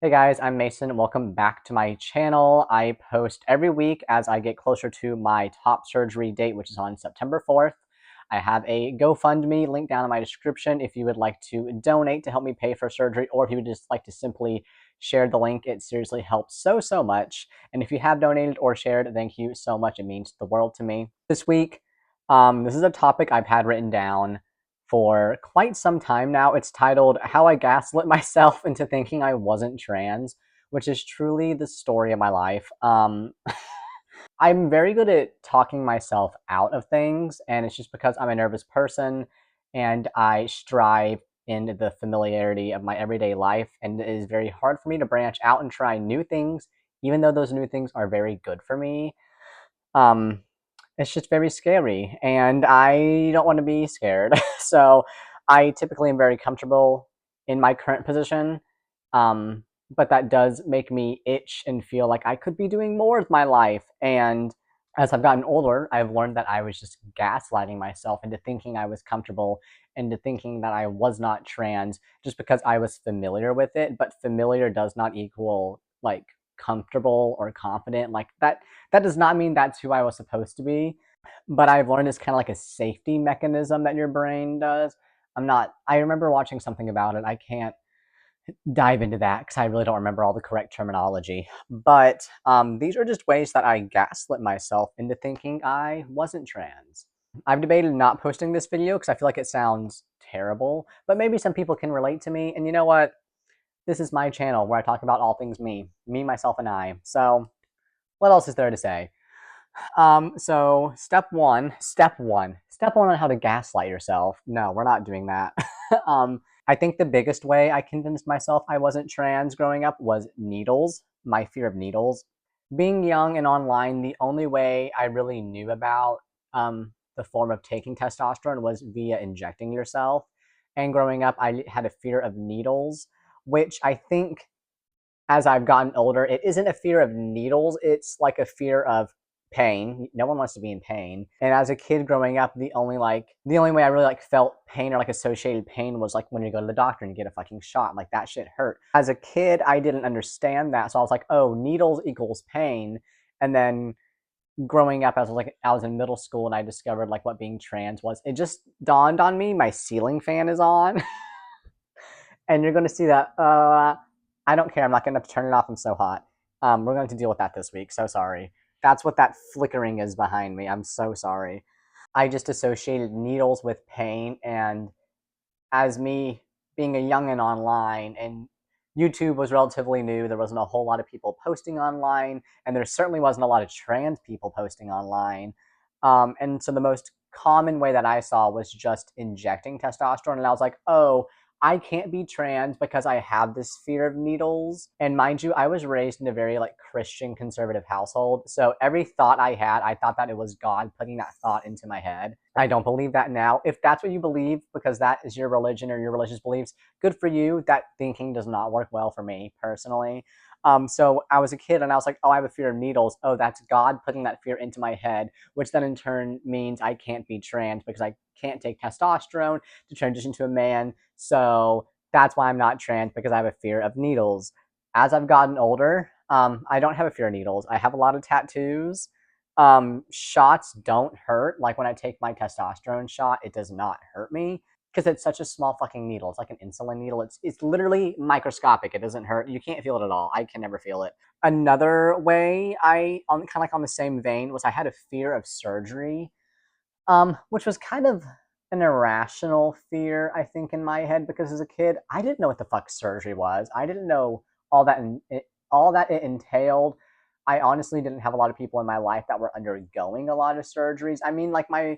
Hey guys, I'm Mason. Welcome back to my channel. I post every week as I get closer to my top surgery date, which is on September 4th. I have a GoFundMe link down in my description if you would like to donate to help me pay for surgery, or if you would just like to simply share the link. It seriously helps so much. And if you have donated or shared, thank you so much. It means the world to me. This week, this is a topic I've had written down for quite some time now. It's titled How I Gaslit Myself into Thinking I Wasn't Trans, which is truly the story of my life. I'm very good at talking myself out of things, and it's just because I'm a nervous person and I strive in the familiarity of my everyday life, and it is very hard for me to branch out and try new things, even though those new things are very good for me. Um, it's just very scary, and I don't want to be scared. So I typically am very comfortable in my current position, but that does make me itch and feel like I could be doing more with my life. And as I've gotten older, I've learned that I was just gaslighting myself into thinking I was comfortable, into thinking that I was not trans just because I was familiar with it. But familiar does not equal like comfortable or confident. Like that does not mean that's who I was supposed to be. But I've learned it's kind of like a safety mechanism that your brain does. I remember watching something about it. I can't dive into that because I really don't remember all the correct terminology. But these are just ways that I gaslit myself into thinking I wasn't trans. I've debated not posting this video because I feel like it sounds terrible, but maybe some people can relate to me. And you know what? This is my channel where I talk about all things me, myself, and I. So what else is there to say? So step one on how to gaslight yourself. No, we're not doing that. I think the biggest way I convinced myself I wasn't trans growing up was needles, my fear of needles. Being young and online, the only way I really knew about the form of taking testosterone was via injecting yourself. And growing up, I had a fear of needles, which I think as I've gotten older, it isn't a fear of needles, it's like a fear of pain. No one wants to be in pain. And as a kid growing up, the only way I really felt pain or associated pain was when you go to the doctor and you get a fucking shot. Like that shit hurt. As a kid, I didn't understand that. So I was like, oh, needles equals pain. And then growing up, I was in middle school and I discovered what being trans was. It just dawned on me my ceiling fan is on. And you're going to see that. I don't care. I'm not going to have to turn it off. I'm so hot. We're going to deal with that this week. So sorry. That's what that flickering is behind me. I'm so sorry. I just associated needles with pain, and as me being a youngin' online, and YouTube was relatively new, there wasn't a whole lot of people posting online, and there certainly wasn't a lot of trans people posting online. And so the most common way that I saw was just injecting testosterone, and I was like, oh, I can't be trans because I have this fear of needles. And mind you, I was raised in a very Christian conservative household. So every thought I had, I thought that it was God putting that thought into my head. I don't believe that now. If that's what you believe because that is your religion or your religious beliefs, good for you. That thinking does not work well for me personally. So I was a kid and I was like, oh, I have a fear of needles. Oh, that's God putting that fear into my head, which then in turn means I can't be trans because I can't take testosterone to transition to a man. So that's why I'm not trans, because I have a fear of needles. As I've gotten older, I don't have a fear of needles. I have a lot of tattoos. Shots don't hurt. Like when I take my testosterone shot, it does not hurt me because it's such a small fucking needle. It's like an insulin needle. It's literally microscopic. It doesn't hurt. You can't feel it at all. I can never feel it. Another way on the same vein was I had a fear of surgery, which was kind of an irrational fear, I think, in my head, because as a kid, I didn't know what the fuck surgery was. I didn't know all that it entailed. I honestly didn't have a lot of people in my life that were undergoing a lot of surgeries. I mean, my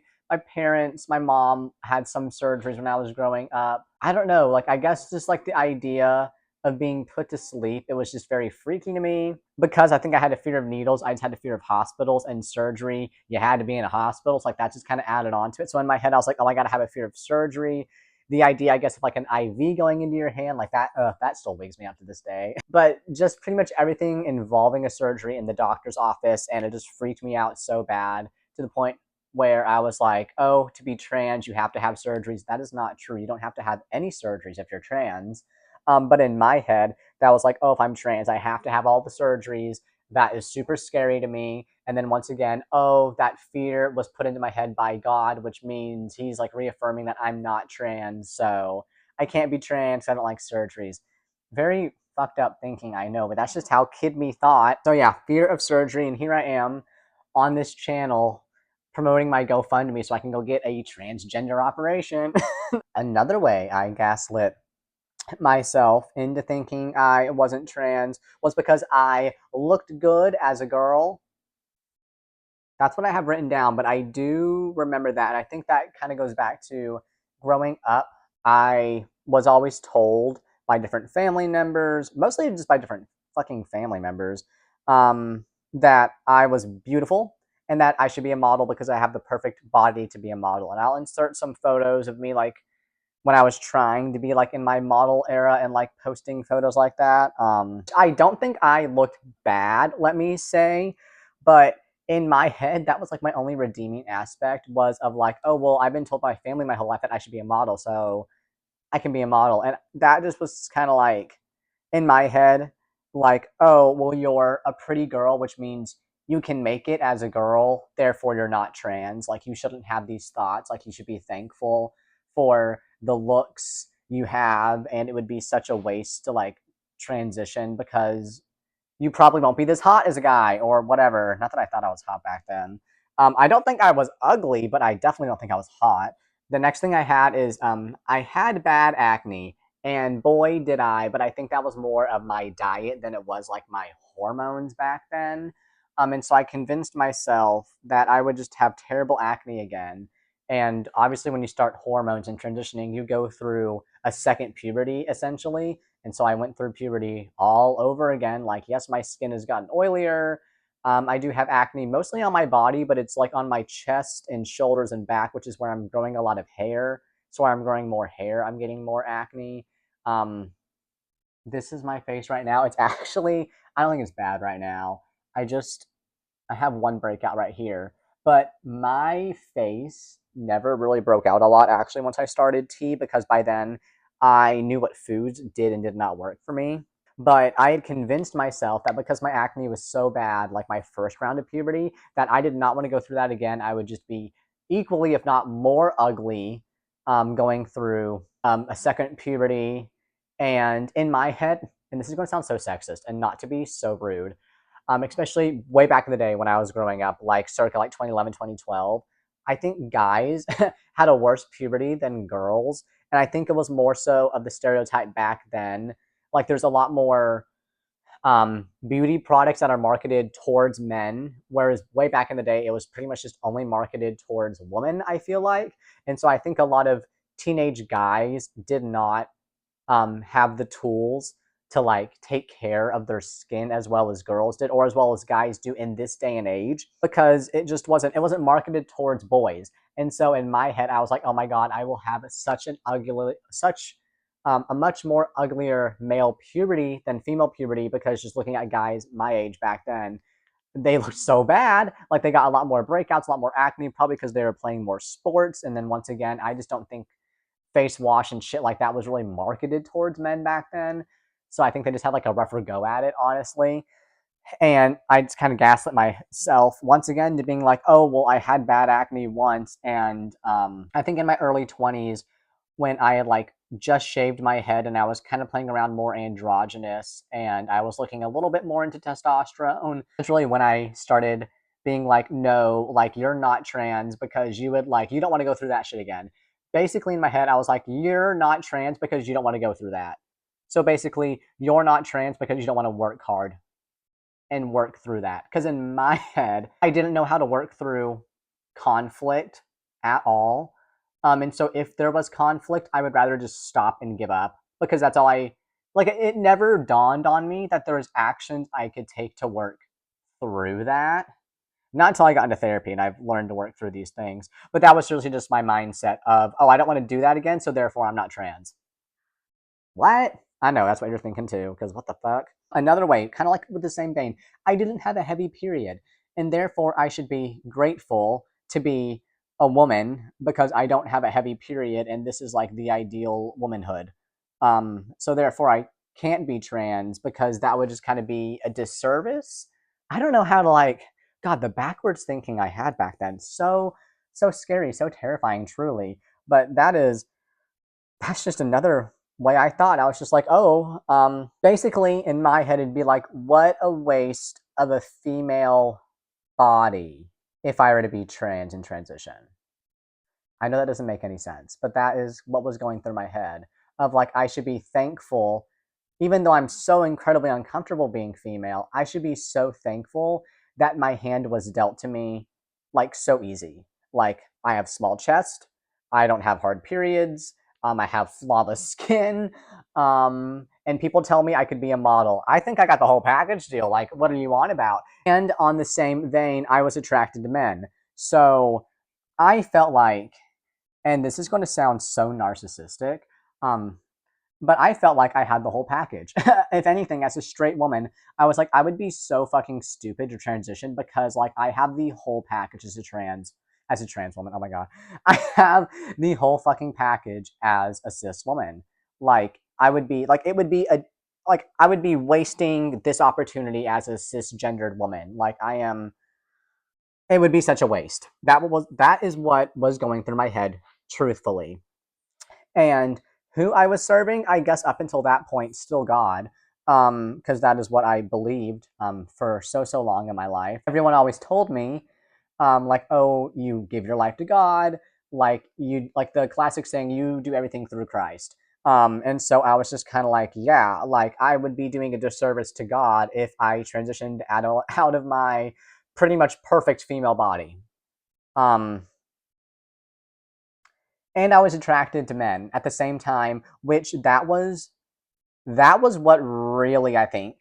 parents, my mom had some surgeries when I was growing up. I don't know, I guess just the idea of being put to sleep, it was just very freaky to me. Because I think I had a fear of needles, I just had a fear of hospitals and surgery. You had to be in a hospital, so that just kind of added on to it. So in my head, I was like, oh, I gotta have a fear of surgery. The idea, I guess, of an IV going into your hand, that still wigs me out to this day. But just pretty much everything involving a surgery in the doctor's office, and it just freaked me out so bad to the point where I was like, oh, to be trans, you have to have surgeries. That is not true. You don't have to have any surgeries if you're trans. But in my head, that was like, oh, if I'm trans, I have to have all the surgeries. That is super scary to me. And then once again, oh, that fear was put into my head by God, which means he's like reaffirming that I'm not trans. So I can't be trans. I don't like surgeries. Very fucked up thinking, I know, but that's just how kid me thought. So yeah, fear of surgery. And here I am on this channel promoting my GoFundMe so I can go get a transgender operation. Another way I gaslit myself into thinking I wasn't trans was because I looked good as a girl. That's what I have written down, but I do remember that. And I think that kind of goes back to growing up. I was always told by different family members, mostly just by different fucking family members, that I was beautiful and that I should be a model because I have the perfect body to be a model. And I'll insert some photos of me like when I was trying to be like in my model era and like posting photos like that. I don't think I looked bad, let me say, but in my head, that was like my only redeeming aspect was of like, oh, well, I've been told by my family my whole life that I should be a model, so I can be a model. And that just was kind of like in my head, like, oh, well, you're a pretty girl, which means you can make it as a girl, therefore you're not trans. Like, you shouldn't have these thoughts. Like, you should be thankful for the looks you have, and it would be such a waste to like transition because you probably won't be this hot as a guy or whatever. Not that I thought I was hot back then. I don't think I was ugly, but I definitely don't think I was hot. The next thing I had is I had bad acne, and boy did I, but I think that was more of my diet than it was like my hormones back then. And so I convinced myself that I would just have terrible acne again. And obviously, when you start hormones and transitioning, you go through a second puberty essentially. And so I went through puberty all over again. Like, yes, my skin has gotten oilier. I do have acne mostly on my body, but it's like on my chest and shoulders and back, which is where I'm growing a lot of hair. So I'm growing more hair, I'm getting more acne. Um, this is my face right now. It's actually, I don't think it's bad right now. I just, I have one breakout right here. But my face never really broke out a lot actually once I started tea because by then I knew what foods did and did not work for me. But I had convinced myself that because my acne was so bad, like my first round of puberty, that I did not want to go through that again. I would just be equally, if not more ugly, going through a second puberty. And in my head, and this is going to sound so sexist and not to be so rude, especially way back in the day when I was growing up, like circa like 2011, 2012, I think guys had a worse puberty than girls. And I think it was more so of the stereotype back then. Like there's a lot more beauty products that are marketed towards men, whereas way back in the day, it was pretty much just only marketed towards women, I feel like. And so I think a lot of teenage guys did not have the tools to like take care of their skin as well as girls did or as well as guys do in this day and age because it wasn't marketed towards boys. And so in my head I was like, oh my god, I will have such an ugly such a much more uglier male puberty than female puberty because just looking at guys my age back then, they looked so bad. Like they got a lot more breakouts, a lot more acne, probably because they were playing more sports. And then once again, I just don't think face wash and shit like that was really marketed towards men back then. So I think they just had like a rougher go at it, honestly. And I just kind of gaslit myself once again to being like, oh, well, I had bad acne once. And I think in my early 20s, when I had like just shaved my head and I was kind of playing around more androgynous and I was looking a little bit more into testosterone, that's really when I started being like, no, like you're not trans because you would like, you don't want to go through that shit again. Basically, in my head, I was like, you're not trans because you don't want to go through that. So basically, you're not trans because you don't want to work hard and work through that. Because in my head, I didn't know how to work through conflict at all. And so if there was conflict, I would rather just stop and give up because that's all I like. It never dawned on me that there was actions I could take to work through that. Not until I got into therapy and I've learned to work through these things. But that was seriously just my mindset of, oh, I don't want to do that again, so therefore I'm not trans. What? I know, that's what you're thinking too, because what the fuck? Another way, kind of like with the same vein, I didn't have a heavy period, and therefore I should be grateful to be a woman because I don't have a heavy period, and this is like the ideal womanhood. So therefore, I can't be trans because that would just kind of be a disservice. I don't know how to like, God, the backwards thinking I had back then. So scary, so terrifying, truly. But that's just another way I thought. I was just like, oh, basically in my head it'd be like, what a waste of a female body if I were to be trans and transition. I know that doesn't make any sense, but that is what was going through my head of like I should be thankful even though I'm so incredibly uncomfortable being female, I should be so thankful that my hand was dealt to me like so easy. Like I have small chest, I don't have hard periods, I have flawless skin, and people tell me I could be a model. I think I got the whole package deal. Like, what are you on about? And on the same vein, I was attracted to men. So I felt like, and this is going to sound so narcissistic, um, but I felt like I had the whole package. If anything, as a straight woman, I was like, I would be so fucking stupid to transition because like I have the whole package as a trans woman. Oh my god. I have the whole fucking package as a cis woman. Like I would be like it would be a like I would be wasting this opportunity as a cisgendered woman. Like I am it would be such a waste. That is what was going through my head, truthfully. And who I was serving, I guess up until that point, still God, because that is what I believed for so long in my life. Everyone always told me, like, oh, you give your life to God, like you like the classic saying, you do everything through Christ. And so I was just kind of like, yeah, like I would be doing a disservice to God if I transitioned out of my pretty much perfect female body. Um, and I was attracted to men at the same time, which that was what really I think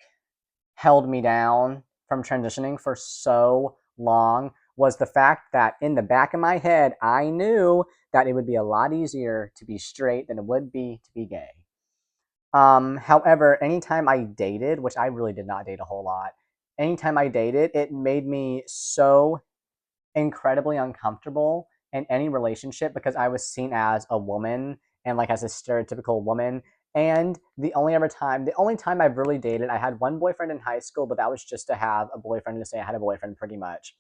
held me down from transitioning for so long was the fact that in the back of my head I knew that it would be a lot easier to be straight than it would be to be gay. However, anytime I dated, which I really did not date a whole lot, anytime I dated, it made me so incredibly uncomfortable in any relationship because I was seen as a woman and like as a stereotypical woman. And the only time I've really dated, I had one boyfriend in high school, but that was just to have a boyfriend to say I had a boyfriend pretty much.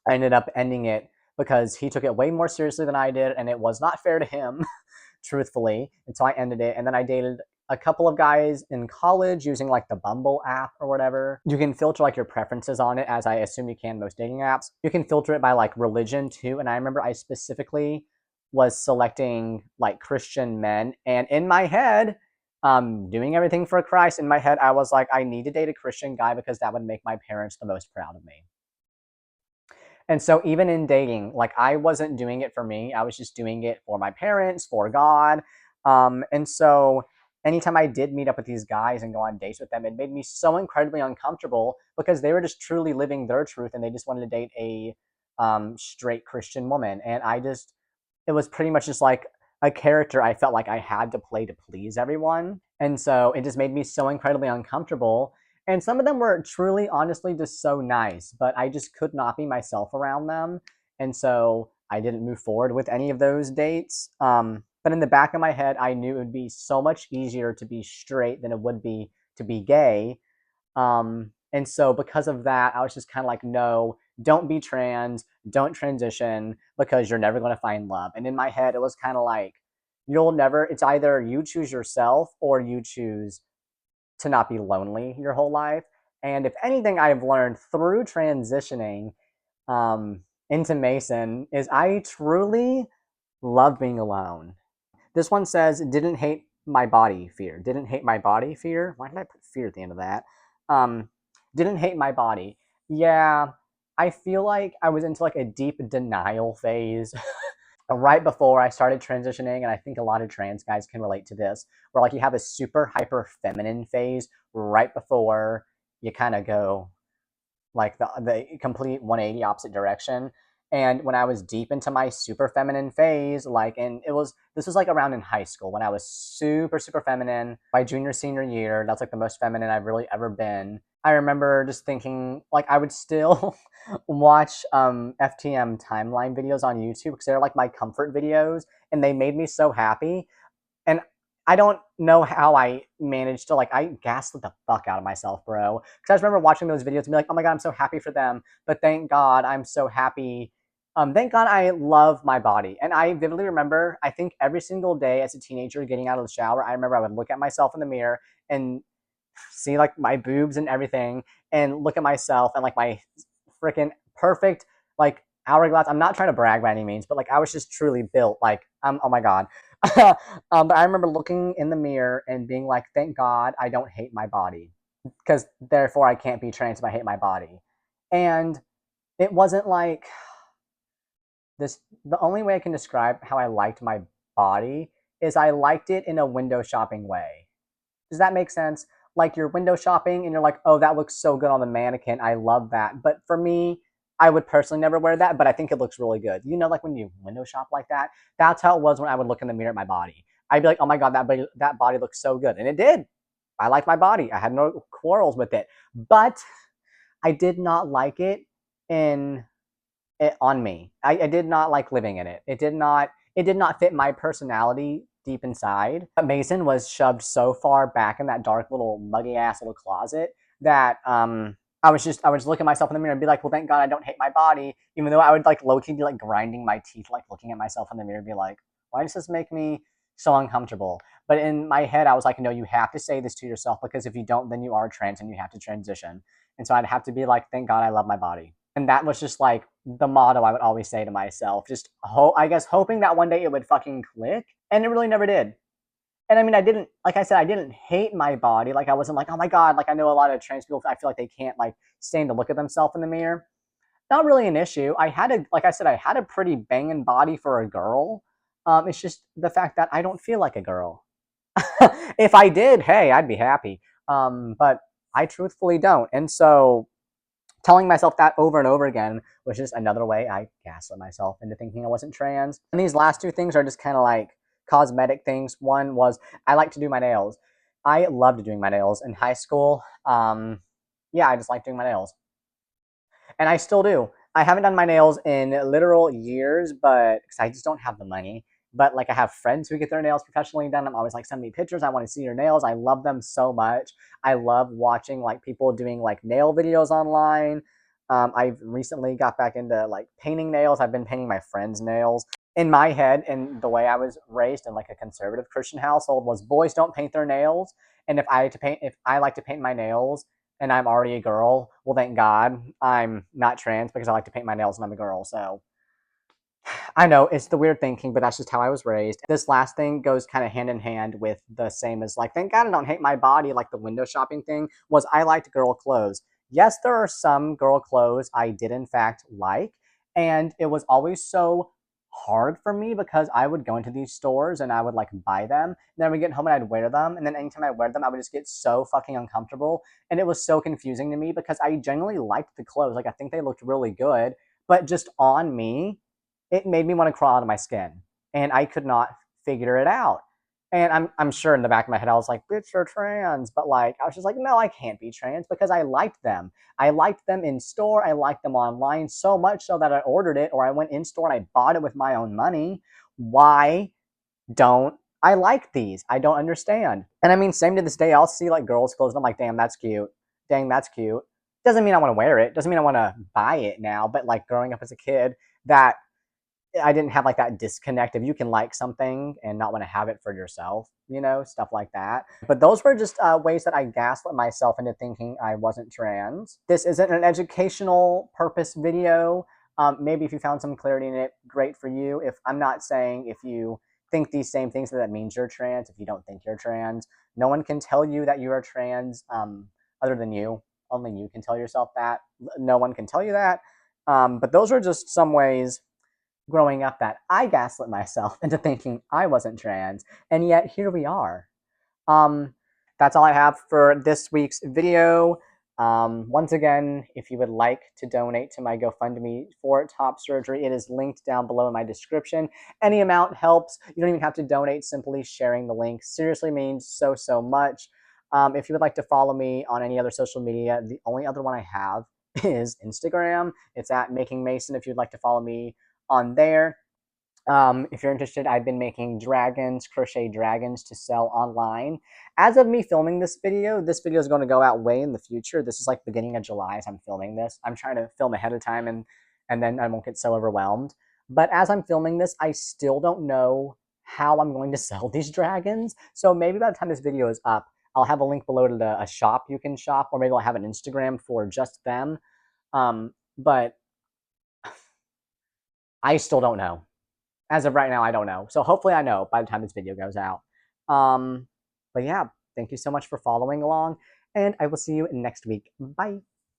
I ended up ending it because he took it way more seriously than I did, and it was not fair to him, truthfully. And so I ended it. And then I dated a couple of guys in college using like the Bumble app or whatever. You can filter like your preferences on it, as I assume you can most dating apps. You can filter it by like religion too. And I remember I specifically was selecting like Christian men. And in my head, doing everything for Christ, in my head, I was like, I need to date a Christian guy because that would make my parents the most proud of me. And so even in dating, like I wasn't doing it for me. I was just doing it for my parents, for God. And so anytime I did meet up with these guys and go on dates with them, it made me so incredibly uncomfortable because they were just truly living their truth and they just wanted to date a straight Christian woman. And it was pretty much just like a character I felt like I had to play to please everyone. And so it just made me so incredibly uncomfortable. And some of them were truly, honestly, just so nice, but I just could not be myself around them. And so I didn't move forward with any of those dates. But in the back of my head, I knew it would be so much easier to be straight than it would be to be gay. And so because of that, I was just kind of like, no, don't be trans, don't transition because you're never going to find love. And in my head, it was kind of like, it's either you choose yourself or you choose to not be lonely your whole life. And if anything I've learned through transitioning into Mason is I truly love being alone. This one says, didn't hate my body fear. Didn't hate my body fear. Why did I put fear at the end of that? Um, didn't hate my body. Yeah, I feel like I was into like a deep denial phase right before I started transitioning, and I think a lot of trans guys can relate to this, where like you have a super hyper feminine phase right before you kind of go like the complete 180 opposite direction. And when I was deep into my super feminine phase, like, and this was like around in high school when I was super feminine. My junior senior year, that's like the most feminine I've really ever been. I remember just thinking like I would still watch FTM timeline videos on YouTube because they're like my comfort videos, and they made me so happy. And I don't know how I managed to like I gaslit the fuck out of myself, bro. Because I just remember watching those videos and be like, oh my god, I'm so happy for them. But thank God I'm so happy. Thank God I love my body. And I vividly remember, I think every single day as a teenager getting out of the shower, I remember I would look at myself in the mirror and see like my boobs and everything and look at myself and like my freaking perfect like hourglass. I'm not trying to brag by any means, but like I was just truly built. Like oh my god. But I remember looking in the mirror and being like, thank God I don't hate my body, because therefore I can't be trans if I hate my body. And it wasn't like this. The only way I can describe how I liked my body is I liked it in a window shopping way. Does that make sense? Like you're window shopping and you're like, oh, that looks so good on the mannequin. I love that. But for me, I would personally never wear that, but I think it looks really good. You know, like when you window shop like that, that's how it was when I would look in the mirror at my body. I'd be like, oh my God, that body looks so good. And it did. I liked my body. I had no quarrels with it. But I did not like in it on me. I did not like living in it. It did not fit my personality deep inside. But Mason was shoved so far back in that dark little muggy ass little closet that I was looking at myself in the mirror and be like, well, thank God I don't hate my body, even though I would like low key be like grinding my teeth, like looking at myself in the mirror and be like, why does this make me so uncomfortable? But in my head, I was like, no, you have to say this to yourself, because if you don't, then you are trans and you have to transition. And so I'd have to be like, thank God I love my body. And that was just like the motto I would always say to myself. Just I guess hoping that one day it would fucking click, and it really never did. And I mean, I didn't, like I said, I didn't hate my body. Like I wasn't like, oh my god, like I know a lot of trans people, I feel like they can't like stand to look at themselves in the mirror. Not really an issue. Like I said, I had a pretty banging body for a girl. It's just the fact that I don't feel like a girl. If I did, hey, I'd be happy. But I truthfully don't. And so telling myself that over and over again was just another way I gaslit myself into thinking I wasn't trans. And these last two things are just kind of like cosmetic things. One was I like to do my nails. I loved doing my nails in high school. Yeah, I just like doing my nails, and I still do. I haven't done my nails in literal years, but because I just don't have the money. But like I have friends who get their nails professionally done. I'm always like, send me pictures. I want to see your nails. I love them so much. I love watching like people doing like nail videos online. I've recently got back into like painting nails. I've been painting my friends' nails. In my head, and the way I was raised in like a conservative Christian household, was boys don't paint their nails. And if I like to paint my nails, and I'm already a girl, well, thank God I'm not trans, because I like to paint my nails and I'm a girl. So I know it's the weird thinking, but that's just how I was raised. This last thing goes kind of hand in hand with the same as like, thank God I don't hate my body, like the window shopping thing, was I liked girl clothes. Yes, there are some girl clothes I did in fact like, and it was always so hard for me because I would go into these stores and I would like buy them, and then I would get home and I'd wear them, and then anytime I wear them, I would just get so fucking uncomfortable, and it was so confusing to me because I genuinely liked the clothes. Like I think they looked really good, but just on me, it made me want to crawl out of my skin, and I could not figure it out. And I'm sure in the back of my head I was like, "Bitch, you're trans," but like I was just like, "No, I can't be trans because I liked them. I liked them in store. I liked them online so much so that I ordered it, or I went in store and I bought it with my own money. Why don't I like these? I don't understand." And I mean, same to this day, I'll see like girls' clothes and I'm like, "Damn, that's cute. Dang, that's cute." Doesn't mean I want to wear it. Doesn't mean I want to buy it now. But like growing up as a kid, that I didn't have like that disconnect of you can like something and not want to have it for yourself, stuff like that. But those were just ways that I gaslit myself into thinking I wasn't trans. This isn't an educational purpose video. Maybe if you found some clarity in it, great for you. If I'm not saying if you think these same things that means you're trans, if you don't think you're trans, no one can tell you that you are trans other than you. Only you can tell yourself that. No one can tell you that. But those are just some ways growing up that I gaslit myself into thinking I wasn't trans, and yet here we are. Um, that's all I have for this week's video. Once again, if you would like to donate to my GoFundMe for top surgery, it is linked down below in my description. Any amount helps. You don't even have to donate. Simply sharing the link seriously means so, so much. If you would like to follow me on any other social media, the only other one I have is Instagram. It's at Making Mason if you'd like to follow me on there. If you're interested, I've been making dragons, crochet dragons to sell online. As of me filming this video is going to go out way in the future. This is like beginning of July as I'm filming this. I'm trying to film ahead of time and then I won't get so overwhelmed. But as I'm filming this, I still don't know how I'm going to sell these dragons. So maybe by the time this video is up, I'll have a link below to a shop you can shop, or maybe I'll have an Instagram for just them. But I still don't know. As of right now, I don't know. So hopefully I know by the time this video goes out. But yeah, thank you so much for following along, and I will see you next week. Bye.